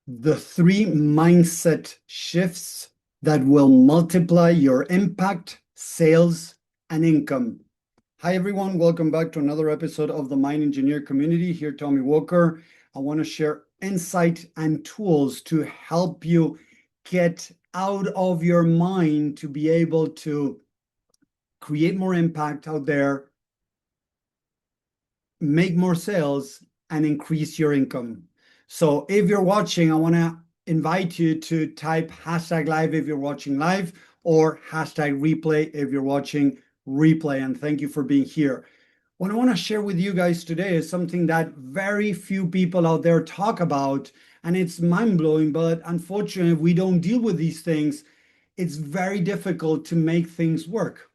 The three mindset shifts that will multiply your impact, sales, and income. Hi, everyone. Welcome back to another episode of the Mind Engineer community. Here, Tommy Walker. I want to share insight and tools to help you get out of your mind to be able to create more impact out there, make more sales, and increase your income. So if you're watching, I want to invite you to type hashtag live if you're watching live or hashtag replay if you're watching replay. And thank you for being here. What I want to share with you guys today is something that very few people out there talk about, and it's mind-blowing, but unfortunately, if we don't deal with these things, it's very difficult to make things work.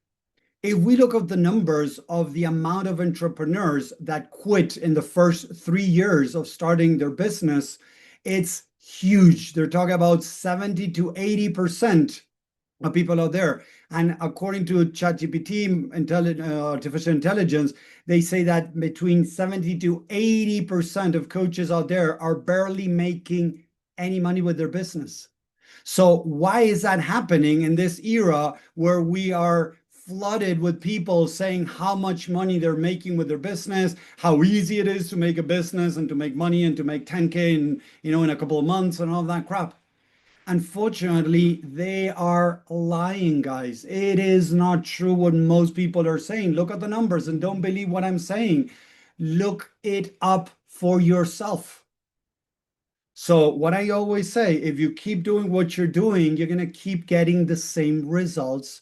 If we look at the numbers of the amount of entrepreneurs that quit in the first 3 years of starting their business, it's huge. They're talking about 70 to 80% of people out there. And according to ChatGPT, artificial intelligence, they say that between 70 to 80% of coaches out there are barely making any money with their business. So why is that happening in this era where we are flooded with people saying how much money they're making with their business, how easy it is to make a business and to make money and to make 10K in a couple of months and all that crap? Unfortunately, they are lying, guys. It is not true what most people are saying. Look at the numbers and don't believe what I'm saying. Look it up for yourself. So what I always say, if you keep doing what you're doing, you're going to keep getting the same results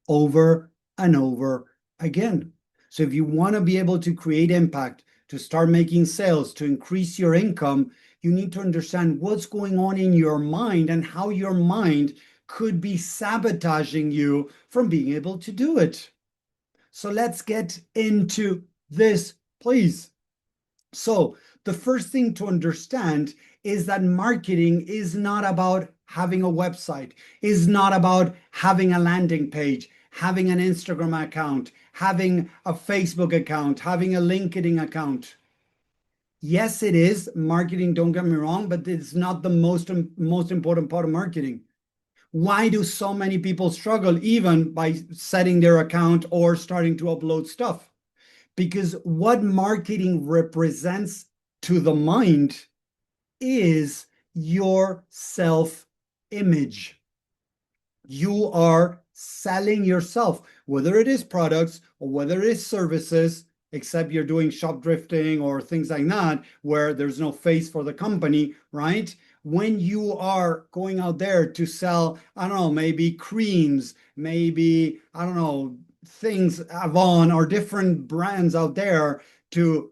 over and over again. So if you want to be able to create impact, to start making sales, to increase your income, you need to understand what's going on in your mind and how your mind could be sabotaging you from being able to do it. So let's get into this, please. So the first thing to understand is that marketing is not about having a website, is not about having a landing page, having an Instagram account, having a Facebook account, having a LinkedIn account. Yes, it is marketing, don't get me wrong, but it's not the most important part of marketing. Why do so many people struggle even by setting their account or starting to upload stuff? Because what marketing represents to the mind is your self-image. You are selling yourself, whether it is products or whether it is services, except you're doing shop drifting or things like that, where there's no face for the company, right? When you are going out there to sell, I don't know, maybe creams, maybe, I don't know, things, Avon or different brands out there to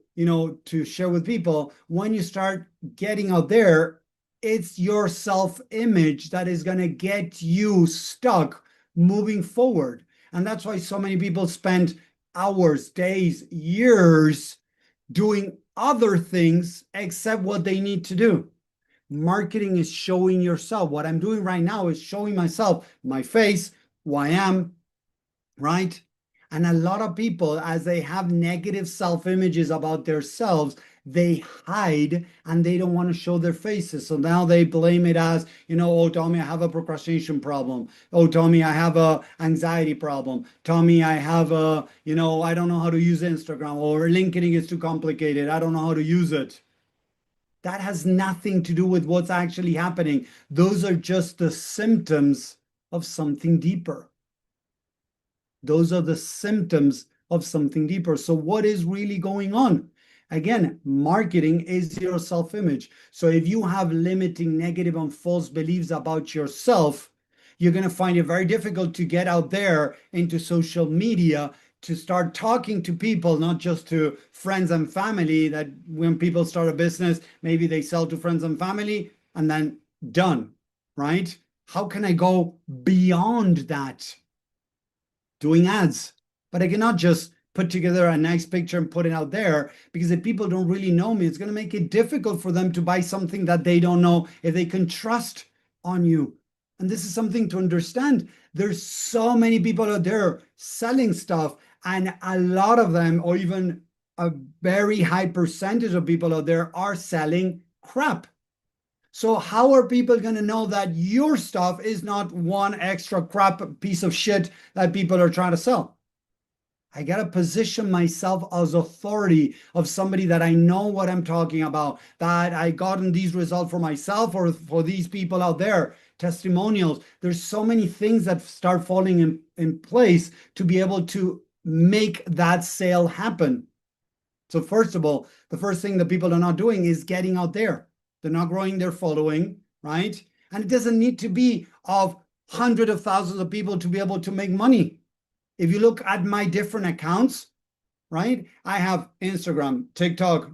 share with people, when you start getting out there, it's your self-image that is going to get you stuck moving forward. And that's why so many people spend hours, days, years doing other things except what they need to do. Marketing is showing yourself. What I'm doing right now is showing myself, my face, who I am, right? And a lot of people, as they have negative self-images about themselves, they hide and they don't want to show their faces. So now they blame it as, oh, Tommy, I have a procrastination problem. Oh, Tommy, I have a anxiety problem. Tommy, I have I don't know how to use Instagram, or LinkedIn is too complicated. I don't know how to use it. That has nothing to do with what's actually happening. Those are just the symptoms of something deeper. Those are the symptoms of something deeper. So what is really going on? Again, marketing is your self-image. So if you have limiting, negative, and false beliefs about yourself, you're going to find it very difficult to get out there into social media to start talking to people, not just to friends and family, that when people start a business, maybe they sell to friends and family and then done, right? How can I go beyond that? Doing ads. But I cannot just put together a nice picture and put it out there, because if people don't really know me, it's going to make it difficult for them to buy something that they don't know if they can trust on you. And this is something to understand. There's so many people out there selling stuff, and a lot of them, or even a very high percentage of people out there, are selling crap. So how are people going to know that your stuff is not one extra crap piece of shit that people are trying to sell? I got to position myself as authority of somebody that I know what I'm talking about, that I gotten these results for myself or for these people out there, testimonials. There's so many things that start falling in place to be able to make that sale happen. So first of all, the first thing that people are not doing is getting out there. They're not growing their following, right? And it doesn't need to be of hundreds of thousands of people to be able to make money. If you look at my different accounts, right? I have Instagram, TikTok,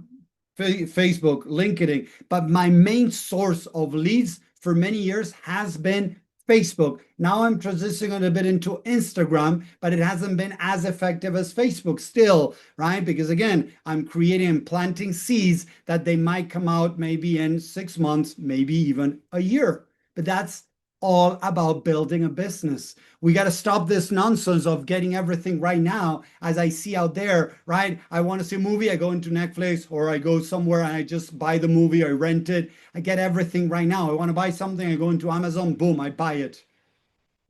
Facebook, LinkedIn, but my main source of leads for many years has been Facebook. Now I'm transitioning a bit into Instagram, but it hasn't been as effective as Facebook still, right? Because again, I'm creating and planting seeds that they might come out maybe in 6 months, maybe even a year. But that's all about building a business. We got to stop this nonsense of getting everything right now. As I see out there, right? I want to see a movie, I go into Netflix or I go somewhere and I just buy the movie, I rent it. I get everything right now. I want to buy something, I go into Amazon, boom, I buy it.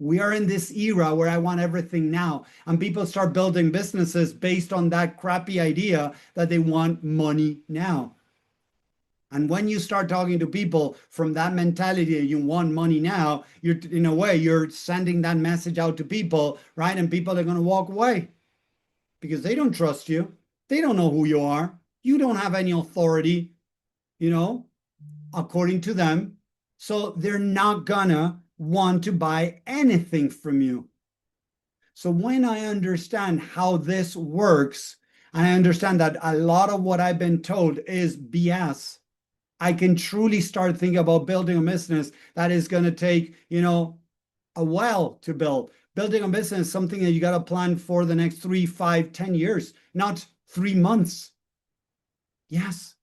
We are in this era where I want everything now. And people start building businesses based on that crappy idea that they want money now. And when you start talking to people from that mentality, you want money now, you're in a way, you're sending that message out to people, right? And people are going to walk away because they don't trust you. They don't know who you are. You don't have any authority, you know, according to them. So they're not gonna want to buy anything from you. So when I understand how this works, and I understand that a lot of what I've been told is BS, I can truly start thinking about building a business that is going to take, a while to build. Building a business is something that you got to plan for the next 3, 5, 10 years, not 3 months. Yes,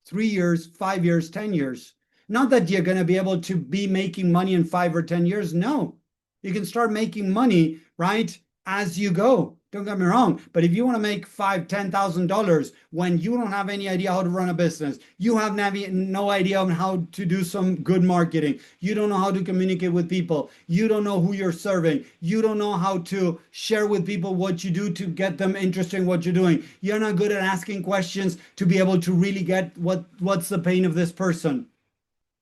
3 years, 5 years, 10 years. Not that you're going to be able to be making money in 5 or 10 years. No, you can start making money, right, as you go. Don't get me wrong, but if you want to make $5,000, $10,000 when you don't have any idea how to run a business, you have no idea on how to do some good marketing, you don't know how to communicate with people, you don't know who you're serving, you don't know how to share with people what you do to get them interested in what you're doing, you're not good at asking questions to be able to really get what's the pain of this person.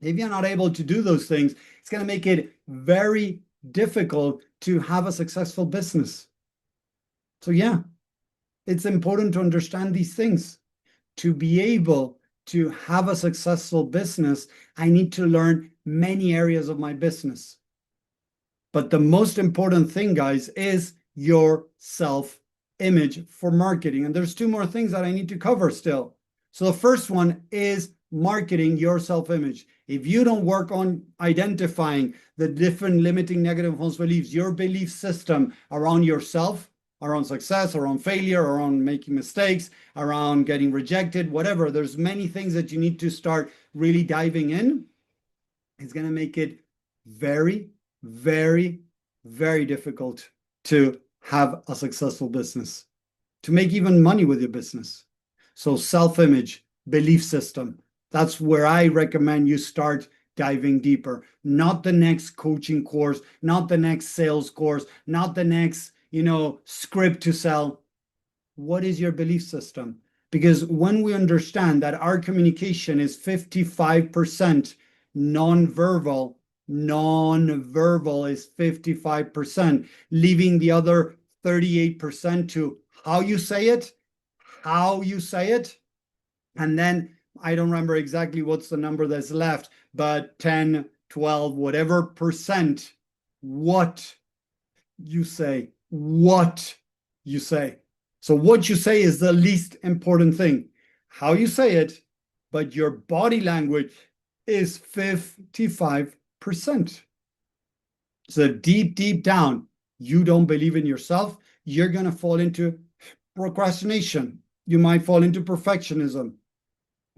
If you're not able to do those things, it's going to make it very difficult to have a successful business. So yeah, it's important to understand these things. To be able to have a successful business, I need to learn many areas of my business. But the most important thing, guys, is your self-image for marketing. And there's two more things that I need to cover still. So the first one is marketing your self-image. If you don't work on identifying the different limiting negative false beliefs, your belief system around yourself, around success, around failure, around making mistakes, around getting rejected, whatever. There's many things that you need to start really diving in. It's going to make it very, very, very difficult to have a successful business, to make even money with your business. So self-image, belief system, that's where I recommend you start diving deeper. Not the next coaching course, not the next sales course, not the next script to sell. What is your belief system? Because when we understand that our communication is 55% non-verbal is 55%, leaving the other 38% to how you say it. And then I don't remember exactly what's the number that's left, but 10, 12, whatever percent, what you say. So what you say is the least important thing. How you say it, but your body language is 55%. So deep, deep down, you don't believe in yourself. You're going to fall into procrastination. You might fall into perfectionism.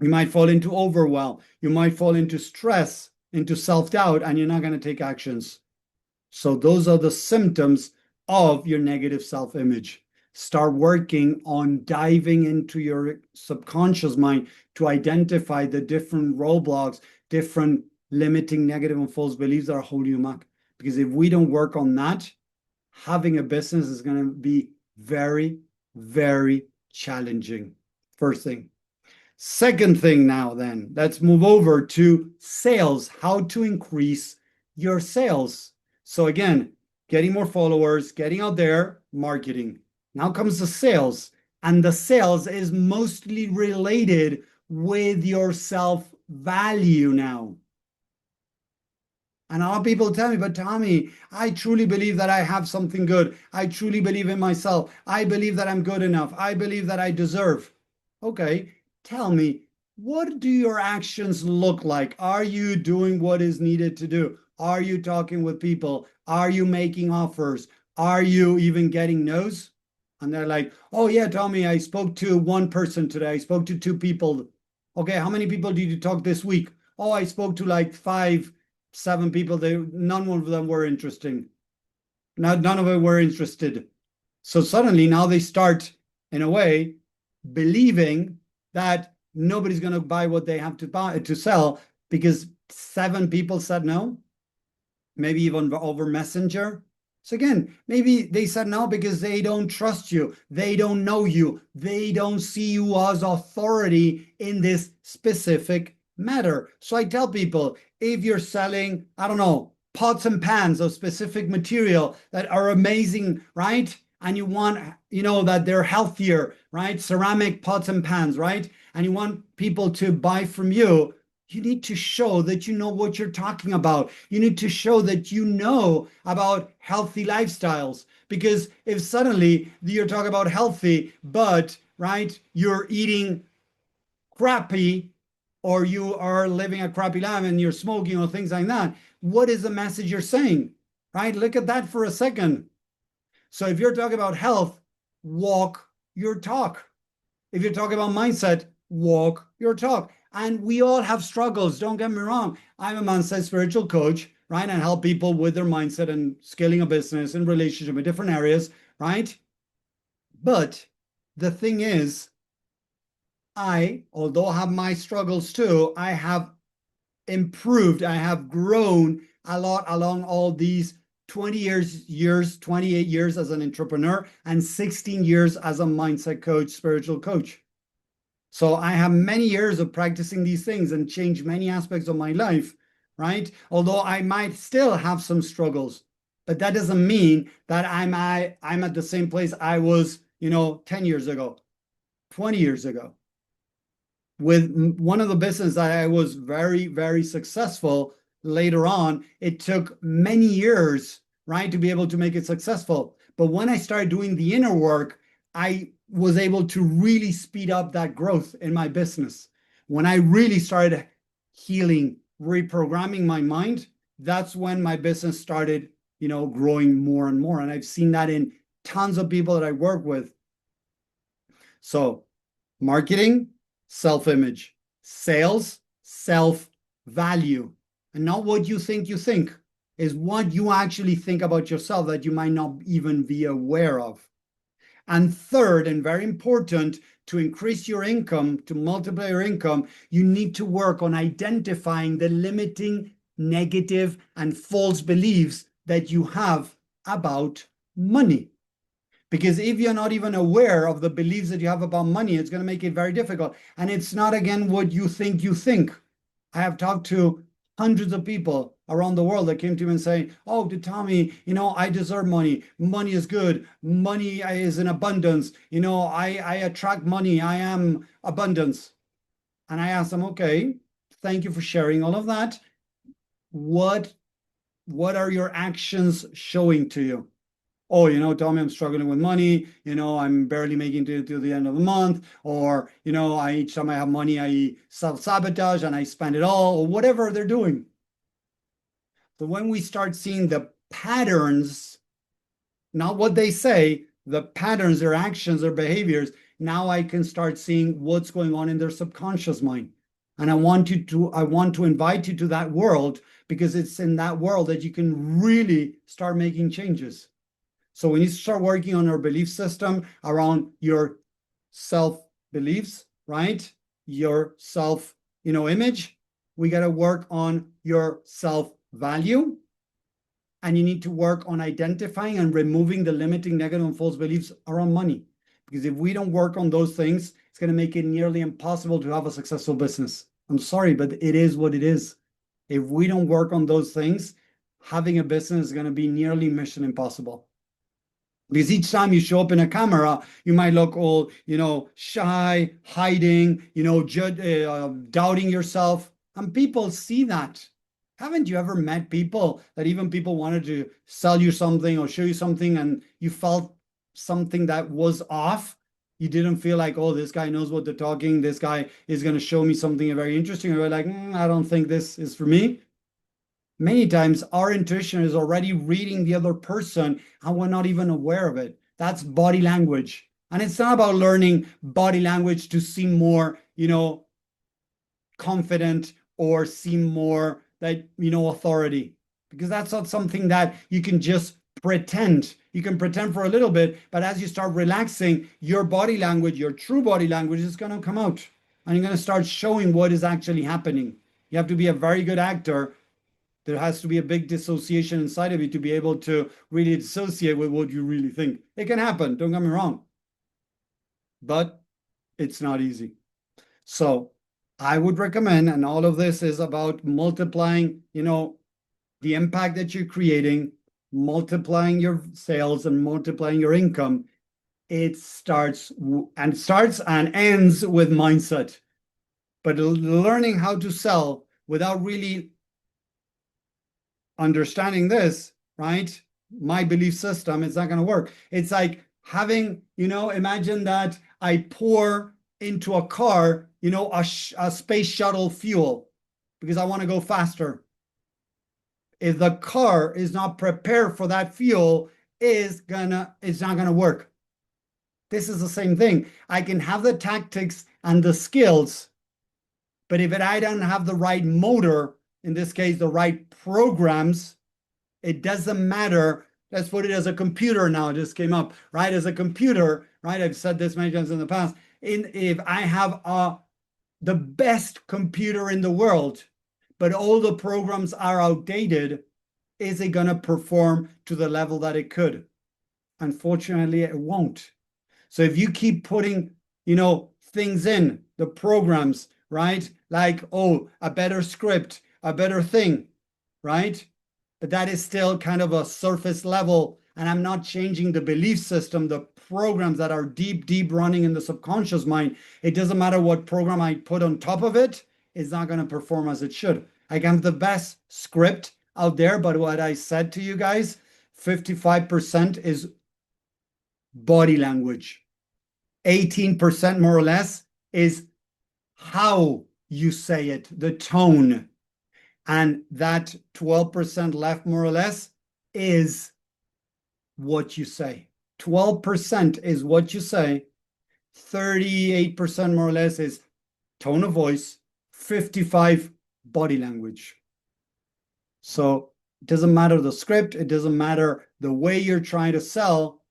You might fall into overwhelm. You might fall into stress, into self-doubt, and you're not going to take actions. So those are the symptoms of your negative self-image. start working on diving into your subconscious mind to identify the different roadblocks, different limiting negative and false beliefs that are holding you back. Because if we don't work on that, having a business is going to be very, very challenging. First thing. Second thing now, then, let's move over to sales, how to increase your sales. So again, getting more followers, getting out there, marketing. Now comes the sales, and the sales is mostly related with your self-value now. And a lot of people tell me, but Tommy, I truly believe that I have something good. I truly believe in myself. I believe that I'm good enough. I believe that I deserve. Okay, tell me, what do your actions look like? Are you doing what is needed to do? Are you talking with people? Are you making offers? Are you even getting no's? And they're like, oh yeah, Tommy, I spoke to one person today. I spoke to two people. Okay, how many people did you talk this week? Oh, I spoke to like 5, 7 people. None of them were interesting. None of them were interested. So suddenly now they start, in a way, believing that nobody's going to buy what they have to sell because 7 people said no, maybe even over Messenger. So again, maybe they said no because they don't trust you, they don't know you, they don't see you as authority in this specific matter. So I tell people, if you're selling, I don't know, pots and pans of specific material that are amazing, right? And you want, that they're healthier, right? Ceramic pots and pans, right? And you want people to buy from you, you need to show that you know what you're talking about. You need to show that you know about healthy lifestyles. Because if suddenly you're talking about healthy, but, right, you're eating crappy, or you are living a crappy life and you're smoking or things like that, what is the message you're saying, right? Look at that for a second. So if you're talking about health, walk your talk. If you're talking about mindset, walk your talk. And we all have struggles. Don't get me wrong. I'm a mindset spiritual coach, right? And help people with their mindset and scaling a business and relationship in different areas, right? But the thing is, although I have my struggles too, I have improved. I have grown a lot along all these 28 years as an entrepreneur and 16 years as a mindset coach, spiritual coach. So I have many years of practicing these things and changed many aspects of my life, right? Although I might still have some struggles, but that doesn't mean that I'm at the same place I was, 10 years ago, 20 years ago. With one of the businesses that I was very, very successful later on, it took many years, right, to be able to make it successful. But when I started doing the inner work, I was able to really speed up that growth in my business. When I really started healing, reprogramming my mind, that's when my business started, growing more and more. And I've seen that in tons of people that I work with. So marketing, self-image, sales, self-value, and not what you think is what you actually think about yourself that you might not even be aware of. And third, and very important, to increase your income, to multiply your income, you need to work on identifying the limiting, negative, and false beliefs that you have about money. Because if you're not even aware of the beliefs that you have about money, it's going to make it very difficult. And it's not, again, what you think you think. I have talked to hundreds of people around the world that came to me and say, oh, to Tommy, I deserve money. Money is good. Money is in abundance. I attract money. I am abundance. And I asked them, okay, thank you for sharing all of that. What are your actions showing to you? Oh, Tommy, I'm struggling with money. I'm barely making it to the end of the month. Or, each time I have money, I self-sabotage and I spend it all, or whatever they're doing. So when we start seeing the patterns, not what they say, the patterns, their actions, their behaviors, now I can start seeing what's going on in their subconscious mind. And I want to invite you to that world, because it's in that world that you can really start making changes. So we need to start working on our belief system around your self-beliefs, right? Your self, image. We got to work on your self-value. And you need to work on identifying and removing the limiting negative and false beliefs around money. Because if we don't work on those things, it's going to make it nearly impossible to have a successful business. I'm sorry, but it is what it is. If we don't work on those things, having a business is going to be nearly mission impossible. Because each time you show up in a camera, you might look all, shy, hiding, doubting yourself. And people see that. Haven't you ever met people that even people wanted to sell you something or show you something and you felt something that was off? You didn't feel like, oh, this guy knows what they're talking. This guy is going to show me something very interesting. Or like, I don't think this is for me. Many times our intuition is already reading the other person and we're not even aware of it. That's body language. And it's not about learning body language to seem more, confident or seem more that, authority. Because that's not something that you can just pretend. You can pretend for a little bit, but as you start relaxing, your body language, your true body language is going to come out. And you're going to start showing what is actually happening. You have to be a very good actor. There has to be a big dissociation inside of you to be able to really dissociate with what you really think. It can happen, don't get me wrong. But it's not easy. So I would recommend, and all of this is about multiplying, the impact that you're creating, multiplying your sales and multiplying your income. It starts and ends with mindset. But learning how to sell without really understanding this, right? My belief system, it's not going to work. It's like having, imagine that I pour into a car, a space shuttle fuel because I want to go faster. If the car is not prepared for that fuel, it's not gonna work. This is the same thing. I can have the tactics and the skills, but if I don't have the right motor, in this case, the right programs, it doesn't matter. Let's put it as a computer now. It just came up, right? As a computer, right? I've said this many times in the past. If I have the best computer in the world, but all the programs are outdated, is it going to perform to the level that it could? Unfortunately, it won't. So if you keep putting, things in the programs, right? Like, oh, a better script, a better thing, right? But that is still kind of a surface level. And I'm not changing the belief system, the programs that are deep, deep running in the subconscious mind. It doesn't matter what program I put on top of it, it's not going to perform as it should. I can have the best script out there, but what I said to you guys, 55% is body language. 18% more or less is how you say it, the tone. And that 12% left more or less is what you say. 12% is what you say. 38% more or less is tone of voice. 55 body language. So it doesn't matter the script. It doesn't matter the way you're trying to sell.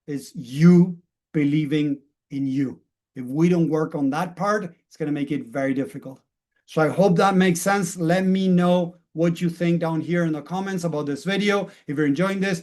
It's you believing in you. If we don't work on that part, it's going to make it very difficult. So I hope that makes sense. Let me know what you think down here in the comments about this video. If you're enjoying this,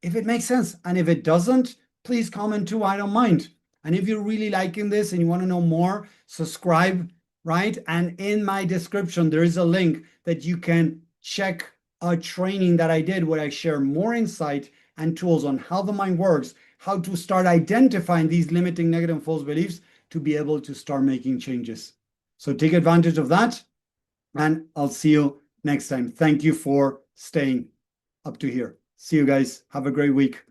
if it makes sense. And if it doesn't, please comment too. I don't mind. And if you're really liking this and you want to know more, subscribe, right? And in my description, there is a link that you can check a training that I did where I share more insight and tools on how the mind works, how to start identifying these limiting negative and false beliefs to be able to start making changes. So take advantage of that, and I'll see you next time. Thank you for staying up to here. See you guys. Have a great week.